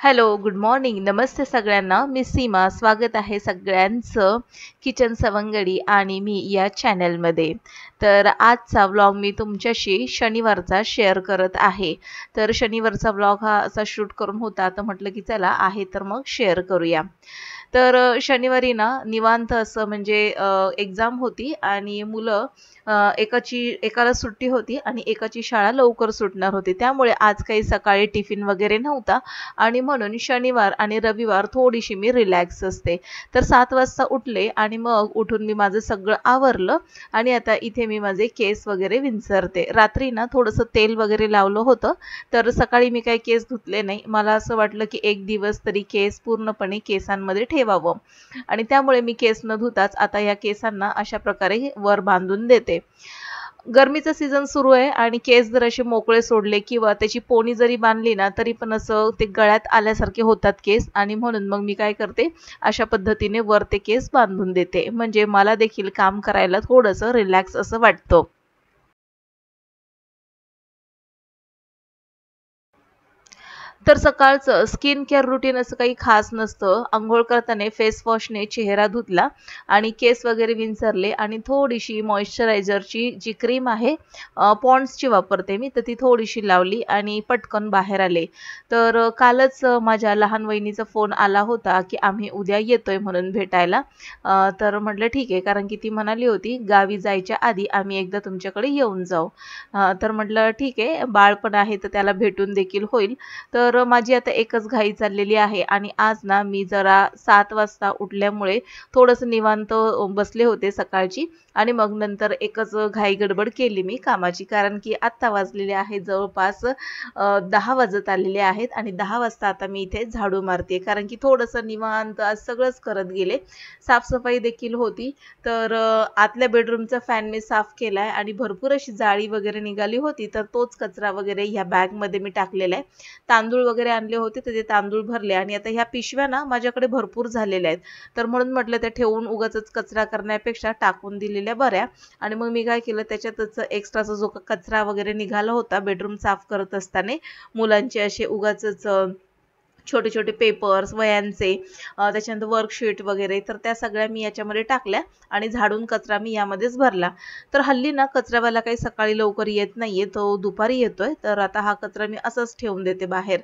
Hello, good morning. नमस्ते सगळ्यांना. मी सीमा. स्वागत आहे सगळ्यांचं किचन सवंगडी आणि मी या चॅनलमध्ये. तर आजचा व्लॉग मी तुमच्याशी शनिवारचा शेअर करत आहे. तर शनिवारचा व्लॉग हा असा शूट करून होता, तर म्हटलं की चला आहे तर मग शेअर करूया. तर शनिवारी ना निवांत असं म्हणजे एक्झाम होती आणि मुलं एकाला सुट्टी होती आणि एकाची शाळा लवकर सुटणार होती. त्यामुळे आज काही सकाळी टिफिन वगैरे नव्हता आणि म्हणून शनिवार आणि रविवार थोडीशी मी रिलॅक्स असते. तर 7 वाजता उठले आणि मग उठून मी माझं सगळं आवरलं आणि आता इथे मी माझे केस वगैरे विंचरते. रात्री ना थोडंसं तेल वगैरे लावलं होतं, तर सकाळी मी काही केस धुतले नाही. मला असं वाटलं की एक दिवस तरी केस पूर्णपणे केसांमध्ये ठेवावं आणि त्यामुळे मी केस न धुताच आता या केसांना अशा प्रकारे वर बांधून देते. गरमीचा सीझन सुरू आहे आणि केस जर असे मोकळे सोडले किंवा त्याची पोनी जरी बांधली ना तरी पण असं ते गळ्यात आल्यासारखे होतात केस आणि म्हणून मग मी काय करते, अशा पद्धतीने वर ते केस बांधून देते. म्हणजे मला देखील काम करायला थोडंसं रिलॅक्स असं वाटतं. तर सकाळचं स्किन केअर रुटीन असं काही खास नसतं. अंघोळ करताना फेस वॉशने चेहरा धुतला आणि केस वगैरे विंचरले आणि थोडीशी मॉइश्चरायझरची जी क्रीम आहे पॉन्ड्सची वापरते मी, तर ती थोडीशी लावली आणि पटकन बाहेर आले. तर कालच माझ्या लहान वहिनीचा फोन आला होता की आम्ही उद्या येतोय म्हणून भेटायला. तर म्हटलं ठीक आहे, कारण की ती म्हणाली होती गावी जायच्या आधी आम्ही एकदा तुमच्याकडे येऊन जाऊ. तर म्हटलं ठीक आहे, बाळ पण आहे तर त्याला भेटून देखील होईल. तर माझी आता एकच घाई चाललेली आहे आणि आज ना मी जरा 7 वाजता उठल्यामुळे थोडंसं निवांत बसले होते सकाळची आणि मग नंतर एकच घाई गडबड केली मी कामाची, कारण की आत्ता वाजलेले आहेत जवळपास 10 वाजत आलेले आहेत आणि 10 वाजता आता मी इथे झाडू मारते, कारण की थोडंसं निवांत आज सगळंच करत गेले. साफसफाई देखील होती. तर आतल्या बेडरूमचा फॅन मी साफ केलाय आणि भरपूर अशी जाळी वगैरे निघाली होती, तर तोच कचरा वगैरे ह्या बॅगमध्ये मी टाकलेला आहे. तांदूळ वगैरे आणले होते तर ते तांदूळ भरले आणि आता ह्या पिशव्या ना माझ्याकडे भरपूर झालेल्या आहेत. तर म्हणून म्हटलं त्या ठेवून उगाचच कचरा करण्यापेक्षा टाकून दिलेल्या बऱ्या. आणि मग मी काय केलं, त्याच्यातच एक्स्ट्राचा जो कचरा वगैरे निघाला होता बेडरूम साफ करत असताना, मुलांचे असे उगाचच छोटे छोटे पेपर्स वह्यांचे, त्याच्यानंतर वर्कशीट वगैरे, तर त्या सगळ्या मी याच्यामध्ये टाकल्या आणि झाडून कचरा मी यामध्येच भरला. तर हल्ली ना कचरावाला काही सकाळी लवकर येत नाहीये, तो दुपारी येतोय. तर आता हा कचरा मी असंच ठेवून देते बाहेर.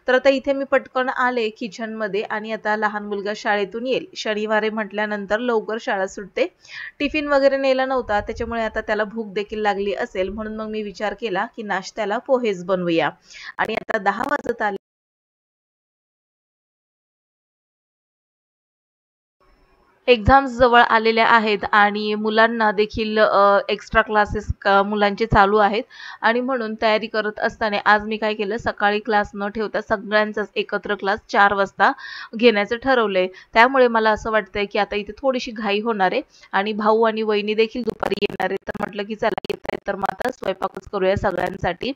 तर आता इथे मी पटकन आले किचनमध्ये आणि आता लहान मुलगा शाळेतून येईल. शनिवारी म्हटल्यानंतर लवकर शाळा सुटते. टिफिन वगैरे नेला नव्हता, त्याच्यामुळे आता त्याला भूक देखील लागली असेल, म्हणून मग मी विचार केला की नाश्त्याला पोहेच बनवूया. आणि आता 10 वाजत आले. एक्झाम्स जवळ आलेल्या आहेत आणि मुलांना देखील एक्स्ट्रा क्लासेस मुलांचे चालू आहेत आणि म्हणून तयारी करत असताना आज मी काय केलं, सकाळी क्लास न ठेवता सगळ्यांचाच एकत्र क्लास 4 वाजता घेण्याचं ठरवलंय. त्यामुळे मला असं वाटतंय की आता इथे थोडीशी घाई होणार आहे आणि भाऊ आणि वहिनी देखील दुपारी येणार आहेत. तर म्हटलं की चला येत आहेत तर मग आता स्वयंपाकच करूया सगळ्यांसाठी.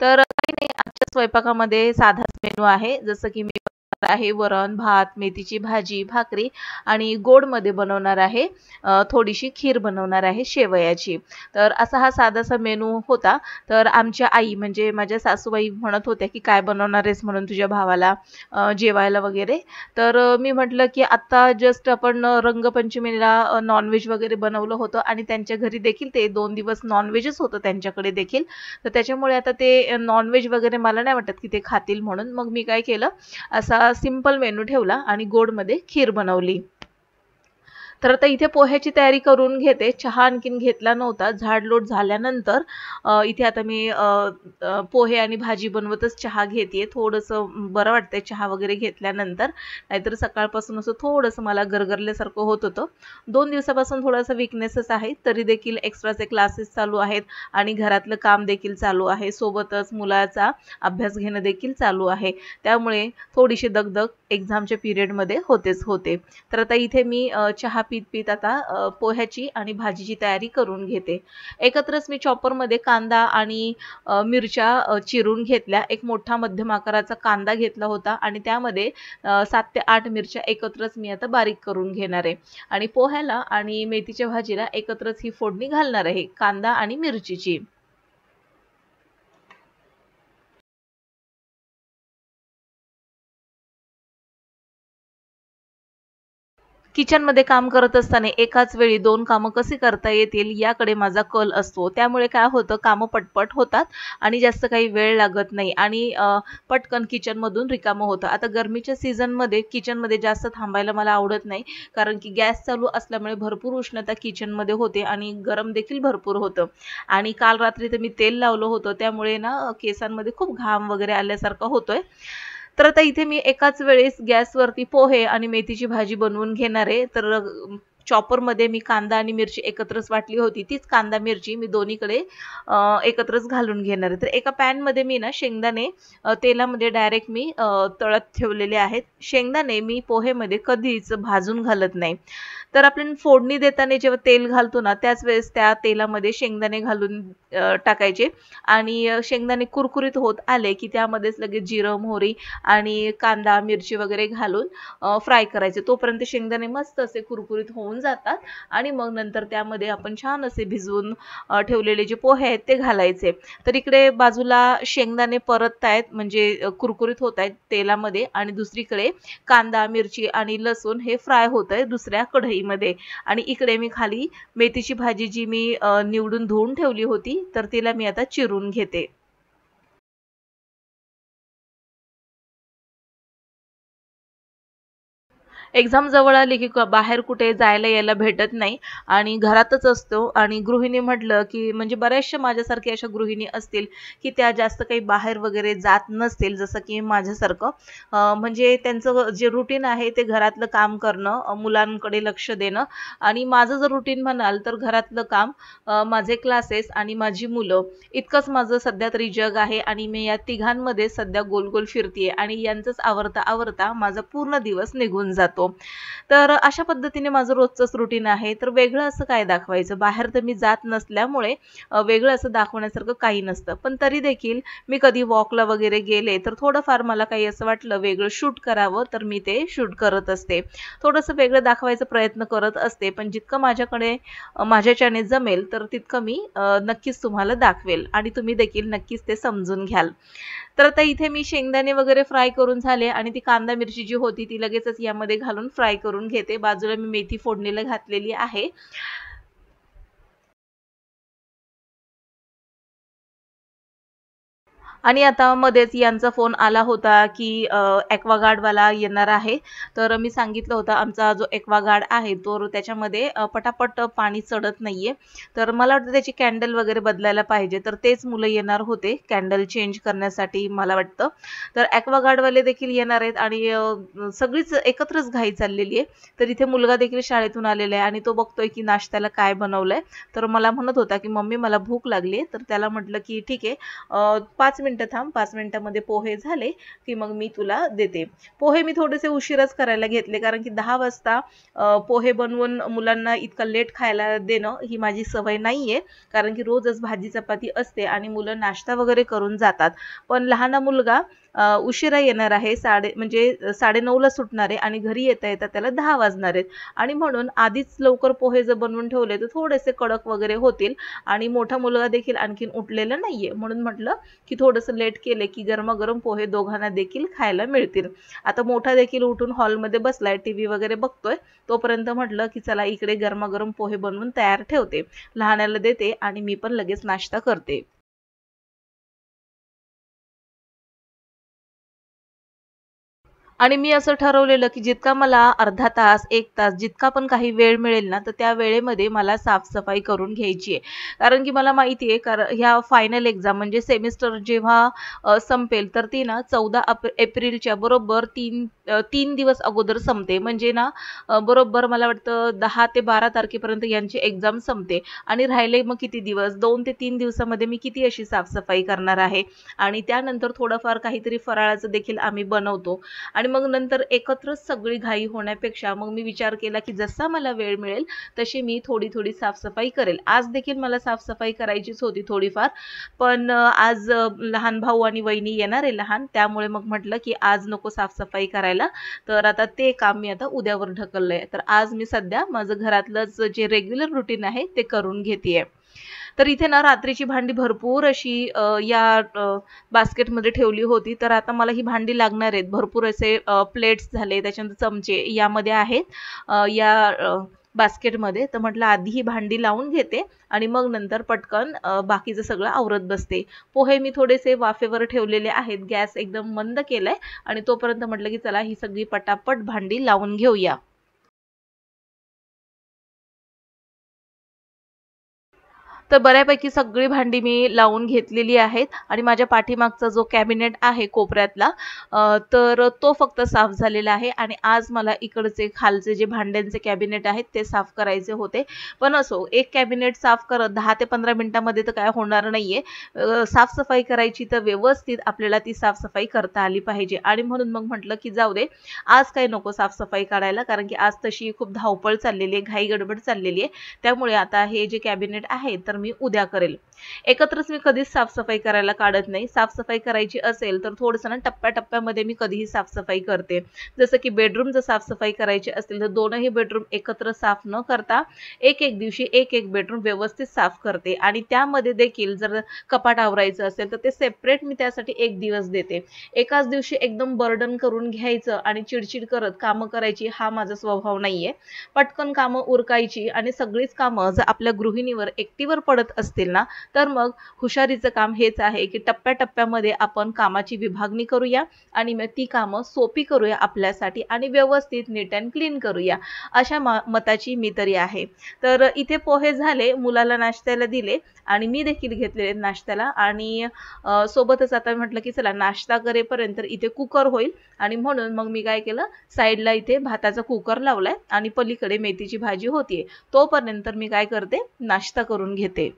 तर काही नाही, आजच्या स्वयंपाकामध्ये साधाच मेनू आहे. जसं की मी बनवणार आहे वरण भात, मेथीची भाजी, भाकरी आणि गोडमध्ये बनवणार आहे थोडीशी खीर बनवणार आहे शेवयाची. तर असा हा साधासा मेनू होता. तर आमच्या आई म्हणजे माझ्या सासूबाई म्हणत होत्या की काय बनवणार आहेस म्हणून तुझ्या भावाला जेवायला वगैरे. तर मी म्हटलं की आता जस्ट आपण रंगपंचमीला नॉनव्हेज वगैरे बनवलं होतं आणि त्यांच्या घरी देखील ते 2 दिवस नॉनव्हेजच होतं त्यांच्याकडे देखील. तर त्याच्यामुळे आता ते नॉनव्हेज वगैरे मला नाही वाटत की ते खातील, म्हणून मग मी काय केलं, असा सिंपल मेनू ठेवला आणि गोडमध्ये खीर बनवली. तर आता इथे पोह्याची तयारी करून घेते. चहा आणखीन घेतला नव्हता. झाडलोट झाल्यानंतर इथे आता मी पोहे आणि भाजी बनवतच चहा घेतेय. थोडंसं बरं वाटतंय चहा वगैरे घेतल्यानंतर. नाहीतर सकाळपासून असं थोडंसं मला गरगरल्यासारखं होत होतं. 2 दिवसापासून थोडासा वीकनेसच आहे. तरी देखील एक्स्ट्राचे क्लासेस चालू आहेत आणि घरातलं काम देखील चालू आहे. सोबतच मुलाचा अभ्यास घेणं देखील चालू आहे. त्यामुळे थोडीशी दगदग एक्झामच्या पिरियडमध्ये होतेच होते. तर आता इथे मी चहा पीत आता पोह्याची आणि भाजीची तयारी करून घेते. एकत्रच मी चॉपरमध्ये कांदा आणि मिरच्या चिरून घेतल्या. एक मोठा मध्यम आकाराचा कांदा घेतला होता आणि त्यामध्ये 7 ते 8 मिरच्या एकत्रच मी आता बारीक करून घेणार आहे आणि पोह्याला आणि मेथीच्या भाजीला एकत्रच ही फोडणी घालणार आहे, कांदा आणि मिरचीची. किचनमध्ये काम करत असताना एकाच वेळी 2 कामं कशी करता येतील याकडे माझा कल असतो. त्यामुळे काय होतं कामं पटपट होतात आणि जास्त काही वेळ लागत नाही आणि पटकन किचनमधून रिकामं होतं. आता गरमीच्या सीझनमध्ये किचनमध्ये जास्त थांबायला मला आवडत नाही. कारण की गॅस चालू असल्यामुळे भरपूर उष्णता किचनमध्ये होते आणि गरम देखील भरपूर होतं. आणि काल रात्री तर मी तेल लावलं होतं त्यामुळे ना केसांमध्ये खूप घाम वगैरे आल्यासारखा होतोय. तर आता इथे मी एकाच वेळेस गॅसवरती पोहे आणि मेथीची भाजी बनवून घेणार आहे. तर चॉपरमध्ये मी कांदा आणि मिरची एकत्रच वाटली होती. तीच कांदा मिरची मी दोन्हीकडे एकत्रच घालून घेणार आहे. तर एका पॅनमध्ये मी ना शेंगदाणे तेलामध्ये डायरेक्ट मी तळत ठेवलेले आहेत. शेंगदाणे मी पोहेमध्ये कधीच भाजून घालत नाही. तर आपण फोडणी देताना जेव्हा तेल घालतो ना त्याच वेळेस त्या तेलामध्ये शेंगदाणे घालून टाकायचे आणि शेंगदाणे कुरकुरीत होत आले की त्यामध्येच लगेच जिरं, मोहरी आणि कांदा, मिरची वगैरे घालून फ्राय करायचे. तोपर्यंत शेंगदाणे मस्त असे कुरकुरीत होऊन जातात आणि मग नंतर त्यामध्ये आपण छान असे भिजवून ठेवलेले जे पोहे आहेत ते घालायचे. तर इकडे बाजूला शेंगदाणे परततायत म्हणजे कुरकुरीत होत आहेत तेलामध्ये आणि दुसरीकडे कांदा, मिरची आणि लसूण हे फ्राय होतंय दुसऱ्या कढईमध्ये आणि इकडे मी खाली मेथीची भाजी जी मी निवडून धुवून ठेवली होती तर तिला मी आता चिरून घेते. एक्झाम जवळ आली की बाहेर कुठे जायला यायला भेटत नाही आणि घरातच असतो आणि गृहिणी म्हटलं की म्हणजे बऱ्याचशा माझ्यासारख्या अशा गृहिणी असतील की त्या जास्त काही बाहेर वगैरे जात नसतील जसं की माझ्यासारखं म्हणजे त्यांचं जे रुटीन आहे ते घरातलं काम करणं मुलांकडे लक्ष देणं आणि माझं जर रुटीन म्हणाल तर घरातलं काम माझे क्लासेस आणि माझी मुलं इतकंच माझं सध्या तरी जग आहे आणि मी या तिघांमध्ये सध्या गोल गोल फिरतीये आणि यांचंच आवरता आवरता माझा पूर्ण दिवस निघून जातो. तर अशा पद्धतीने माझं रोजचंच रुटीन आहे. तर वेगळं असं काय दाखवायचं? बाहेर तर मी जात नसल्यामुळे वेगळं असं दाखवण्यासारखं काही नसतं. पण तरी देखील मी कधी वॉकला वगैरे गेले तर थोडंफार मला काही असं वाटलं वेगळं शूट करावं तर मी ते शूट करत असते. थोडंसं वेगळं दाखवायचा प्रयत्न करत असते. पण जितकं माझ्याकडे माझ्याच्याने जमेल तर तितकं मी नक्कीच तुम्हाला दाखवेल आणि तुम्ही देखील नक्कीच ते समजून घ्याल. तर आता इथे मी शेंगदाणे वगैरे फ्राय करून झाले आणि ती कांदा मिरची जी होती ती लगेचच यामध्ये घालून फ्राय करून घेते. बाजूला मी मेथी फोडणीला घातलेली आहे. आणि आता मध्येच यांचा फोन आला होता, की ॲक्वागार्डवाला येणार आहे. तर मी सांगितलं होतं आमचा जो ॲक्वागार्ड आहे तो त्याच्यामध्ये पटापट पाणी चढत नाहीये. तर मला वाटतं त्याची कॅन्डल वगैरे बदलायला पाहिजे. तर तेच मुलं येणार होते कॅन्डल चेंज करण्यासाठी मला वाटतं. तर ॲक्वागार्डवाले देखील येणार आहेत आणि सगळीच एकत्रच घाई चाललेली आहे. तर इथे मुलगा देखील शाळेतून आलेला आहे आणि तो बघतोय, की नाश्त्याला काय बनवलंय. तर मला म्हणत होता, की "मम्मी मला भूक लागली तर त्याला म्हटलं, की "ठीक आहे 5 मिनिटं थांब, 5 मिनिटामध्ये पोहे झाले, की मग मी तुला देते. पोहे मी थोडेसे उशिराच करायला घेतले कारण की 10 वाजता पोहे बनवून मुलांना इतका लेट खायला देणं ही माझी सवय नाहीये. कारण की रोजच भाजी चपाती असते आणि मुलं नाश्ता वगैरे करून जातात. पण लहाना मुलगा उशिरा येणार आहे म्हणजे 9:30 ला सुटणार आहे आणि घरी येता-येता त्याला 10 वाजणार आहेत आणि म्हणून आधीच लवकर पोहे जर बनवून ठेवले तर थोडेसे कडक वगैरे होतील आणि मोठा मुलगा देखील आणखीन उठलेला नाहीये. म्हणून म्हटलं की थोडंसं लेट केले की गरमागरम पोहे दोघांना देखील खायला मिळतील. आता मोठा देखील उठून हॉलमध्ये बसलाय, टीव्ही वगैरे बघतोय. तोपर्यंत म्हटलं की चला इकडे गरमागरम पोहे बनवून तयार ठेवते. लहान्याला देते आणि मी पण लगेच नाश्ता करते. आणि मी असं ठरवलेलं, की जितका मला अर्धा तास, 1 तास जितका पण काही वेळ मिळेल ना, तर त्या वेळेमध्ये मला साफ-सफाई करून घ्यायची आहे. कारण की मला माहिती आहे ह्या फायनल एक्झाम म्हणजे सेमिस्टर जेव्हा संपेल, तर ती ना 14 एप्रिलच्या बरोबर 3 दिवस अगोदर संपते. म्हणजे ना बरोबर मला वाटतं 10 ते 12 तारखेपर्यंत यांची एक्झाम संपते आणि राहिले मग किती दिवस 2 ते 3 दिवसामध्ये मी किती अशी साफ करणार आहे आणि त्यानंतर थोडंफार काहीतरी फराळाचं देखील आम्ही बनवतो. आणि मग नंतर एकत्रच सगळी घाई होण्यापेक्षा मग मी विचार केला की जसा मला वेळ मिळेल तशी मी थोडी-थोडी साफ-सफाई करेल. आज देखील मला साफ-सफाई करायचीच होती थोडीफार. पण आज लहान भाऊ आणि वहिनी येणार आहे लहान, त्यामुळे मग म्हटलं की आज नको साफ-सफाई करायला. तर आता ते काम मी आता उद्यावर ढकललंय. तर आज मी सध्या माझं घरातलंच जे रेग्युलर रुटीन आहे ते करून घेतेय. तर इथे ना रात्रीची भांडी भरपूर अशी या बास्केटमध्ये ठेवली होती. तर आता मला ही भांडी लागणार आहेत. भरपूर असे प्लेट्स झाले, त्याच्यानंतर चमचे यामध्ये आहेत या बास्केटमध्ये. तर म्हटलं आधी ही भांडी लावून घेते आणि मग नंतर पटकन बाकीचं सगळं आवरत बसते. पोहे मी थोडेसे वाफेवर ठेवलेले आहेत. गॅस एकदम मंद केलाय आणि तोपर्यंत म्हटलं की चला ही सगळी पटापट भांडी लावून घेऊया. तर बऱ्यापैकी सगळी भांडी मी लावून घेतलेली आहेत आणि माझ्या पाठीमागचा जो कॅबिनेट आहे कोपऱ्यातला तर तो फक्त साफ झालेला आहे आणि आज मला इकडचे खालचे जे भांड्यांचे कॅबिनेट आहेत ते साफ करायचे होते. पण असो, एक कॅबिनेट साफ करत 10 ते 15 मिनिटांमध्ये तर काय होणार नाहीये. साफसफाई करायची तर व्यवस्थित आपल्याला ती साफसफाई करता आली पाहिजे आणि म्हणून मग म्हटलं की जाऊ दे, आज काही नको साफसफाई करायला, कारण की आज तशी खूप धावपळ चाललेली आहे, घाई गडबड चाललेली आहे. त्यामुळे आता हे जे कॅबिनेट आहे तर मी उद्या करेल. एकत्रच मी कधीच साफसफाई करायला काढत नाही. साफसफाई करायची असेल तर थोडंसं ना टप्प्याटप्प्यामध्ये मी कधीही साफसफाई करते. जसं की बेडरूमचं साफसफाई करायची असेल तर दोनही बेडरूम एकत्र साफ न करता एक एक दिवशी एक एक बेडरूम व्यवस्थित साफ करते आणि त्यामध्ये देखील जर कपाट आवरायचं असेल तर ते सेपरेट मी त्यासाठी एक दिवस देते. एकाच दिवशी एकदम बर्डन करून घ्यायचं आणि चिडचिड करत कामं करायची हा माझा स्वभाव नाहीये. पटकन कामं उरकायची आणि सगळीच कामं जर आपल्या गृहिणीवर एकटीवर पडत असतील ना तर मग हुशारीचं काम हेच आहे की टप्प्याटप्प्यामध्ये आपण कामाची विभागणी करूया आणि मग ती कामं सोपी करूया आपल्यासाठी आणि व्यवस्थित नीट अँड क्लीन करूया, अशा मताची मी तरी आहे. तर इथे पोहे झाले, मुलाला नाश्त्याला दिले आणि मी देखील घेतलेले नाश्त्याला आणि सोबतच आता म्हटलं की चला नाश्ता करेपर्यंत इथे कुकर होईल आणि म्हणून मग मी काय केलं, साईडला इथे भाताचा कुकर लावलाय आणि पलीकडे मेथीची भाजी होतीये. तोपर्यंत मी काय करते, नाश्ता करून घेते.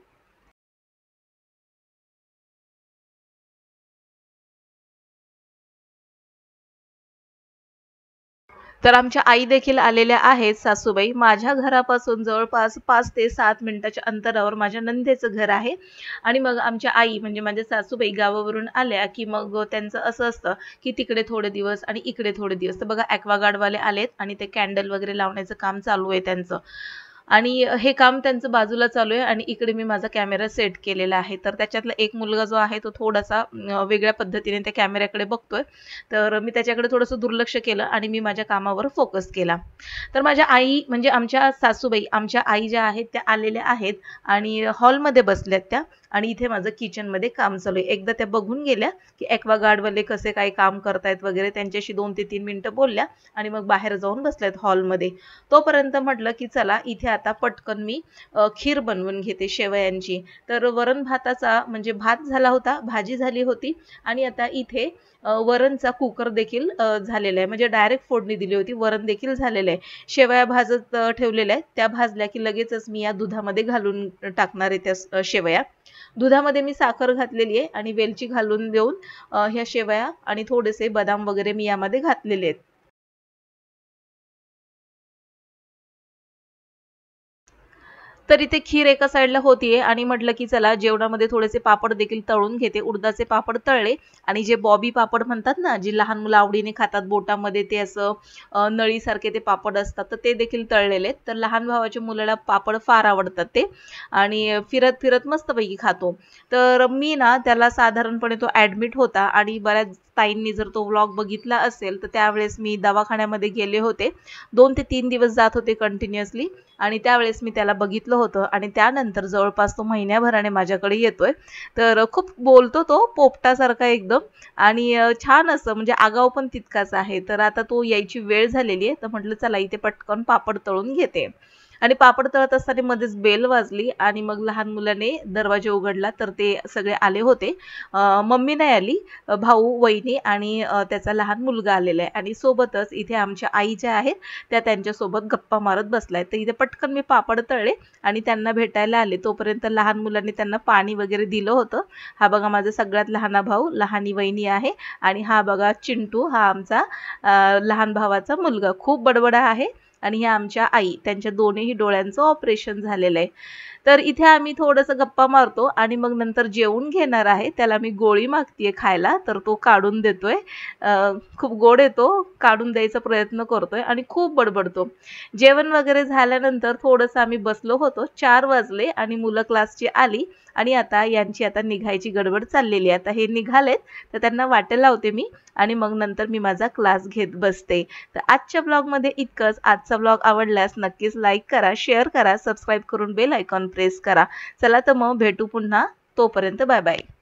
तर आमच्या आई देखील आलेल्या आहेत, सासूबाई. माझ्या घरापासून जवळपास 5 ते 7 मिनिटाच्या अंतरावर माझ्या नंदेचं घर आहे आणि मग आमच्या आई म्हणजे माझ्या सासूबाई गावावरून आल्या की मग त्यांचं असं असतं की तिकडे थोडे दिवस आणि इकडे थोडे दिवस. तर बघा ॲक्वागार्डवाले आलेत आणि ते कॅन्डल वगैरे लावण्याचं काम चालू आहे त्यांचं आणि हे काम त्यांचं बाजूला चालू आहे आणि इकडे मी माझा कॅमेरा सेट केलेला आहे. तर त्याच्यातला एक मुलगा जो आहे तो थोडासा वेगळ्या पद्धतीने त्या कॅमेऱ्याकडे बघतोय. तर मी त्याच्याकडे थोडंसं दुर्लक्ष केलं आणि मी माझ्या कामावर फोकस केला. तर माझ्या आई म्हणजे आमच्या सासूबाई, आमच्या आई ज्या आहेत त्या आलेल्या आहेत आणि हॉलमध्ये बसल्यात त्या आणि इथे माझं किचनमध्ये काम चालू आहे. एकदा त्या बघून गेल्या की ॲक्वागार्डवाले कसे काय काम करतायत वगैरे, त्यांच्याशी 2 ते 3 मिनिटं बोलल्या आणि मग बाहेर जाऊन बसल्यात हॉलमध्ये. तोपर्यंत म्हटलं की चला इथे आता पटकन मी खीर बनवून घेते शेवयांची. तर वरण भाताचा म्हणजे भात झाला होता, भाजी झाली होती आणि आता इथे वरणचा कुकर देखील झालेला आहे. म्हणजे डायरेक्ट फोडणी दिली होती. वरण देखील झालेलं आहे. शेवया भाजत ठेवलेल्या आहेत. त्या भाजल्या की लगेचच मी या दुधामध्ये घालून टाकणार आहे त्या शेवया. दुधामध्ये मी साखर घातलेली आहे आणि वेलची घालून देऊन ह्या शेवया आणि थोडेसे बदाम वगैरे मी यामध्ये घातलेले आहेत. तर इथे खीर एका साईडला होतीये आणि म्हटलं की चला जेवणामध्ये थोडेसे पापड देखील तळून घेते. उडदाचे पापड तळले आणि जे बॉबी पापड म्हणतात ना, जी लहान मुलं आवडीने खातात, बोटामध्ये ते असं नळीसारखे ते पापड असतात, तर ते देखील तळलेले आहेत. तर लहान भावाच्या मुलाला पापड फार आवडतात ते आणि फिरत फिरत मस्तपैकी खातो. तर मी ना त्याला साधारणपणे तो ॲडमिट होता आणि बऱ्याच ताईंनी जर तो व्लॉग बघितला असेल तर त्यावेळेस मी दवाखान्यामध्ये गेले होते. 2 ते 3 दिवस जात होते कंटिन्युअसली आणि त्यावेळेस मी त्याला बघितलं होतं आणि त्यानंतर जवळपास तो महिन्याभराने माझ्याकडे येतोय. तर खूप बोलतो तो पोपटासारखा एकदम आणि छान असं म्हणजे आगाऊ पण तितकाच आहे. तर आता तो यायची वेळ झालेली आहे. तर म्हटलं चला इथे पटकन पापड तळून घेते आणि पापड तळत असताना मध्येच बेल वाजली आणि मग लहान मुलाने दरवाजा उघडला तर ते सगळे आले होते. मम्मी नाही आली, भाऊ, वहिनी आणि त्याचा लहान मुलगा आलेला आहे आणि सोबतच इथे आमच्या आई ज्या आहेत त्या त्यांच्यासोबत गप्पा मारत बसलाय. तर इथे पटकन मी पापड तळले आणि त्यांना भेटायला आले. तोपर्यंत लहान मुलांनी त्यांना पाणी वगैरे दिलं होतं. हा बघा माझा सगळ्यात लहान भाऊ, लहानी वहिनी आहे आणि हा बघा चिंटू, हा आमचा लहान भावाचा मुलगा. खूप बडबडा आहे आणि ह्या आमच्या आई, त्यांच्या दोन्ही डोळ्यांचं ऑपरेशन झालेलं आहे. तर इथे आम्ही थोडंसं गप्पा मारतो आणि मग नंतर जेवून घेणार आहे. त्याला मी गोळी मागतीये खायला, तर तो काढून देतोय. खूप गोड आहे तो, काढून द्यायचा प्रयत्न करतोय आणि खूप बडबडतो. जेवण वगैरे झाल्यानंतर थोडंसं आम्ही बसलो होतो. 4 वाजले आणि मुलं क्लासची आली आणि यांची आता निघायची गडबड चाललेली आहे. आता हे निघालेत, तर त्यांना वाटेल लावते मी आणि मग नंतर मी माझा क्लास घेत बसते. तर आजच्या ब्लॉगमध्ये इतकंच. आजचा ब्लॉग आवडल्यास नक्कीच लाईक करा, शेअर करा, सबस्क्राईब करून बेल आयकॉन प्रेस करा. चला तर मग भेटू पुन्हा. तोपर्यंत बाय बाय.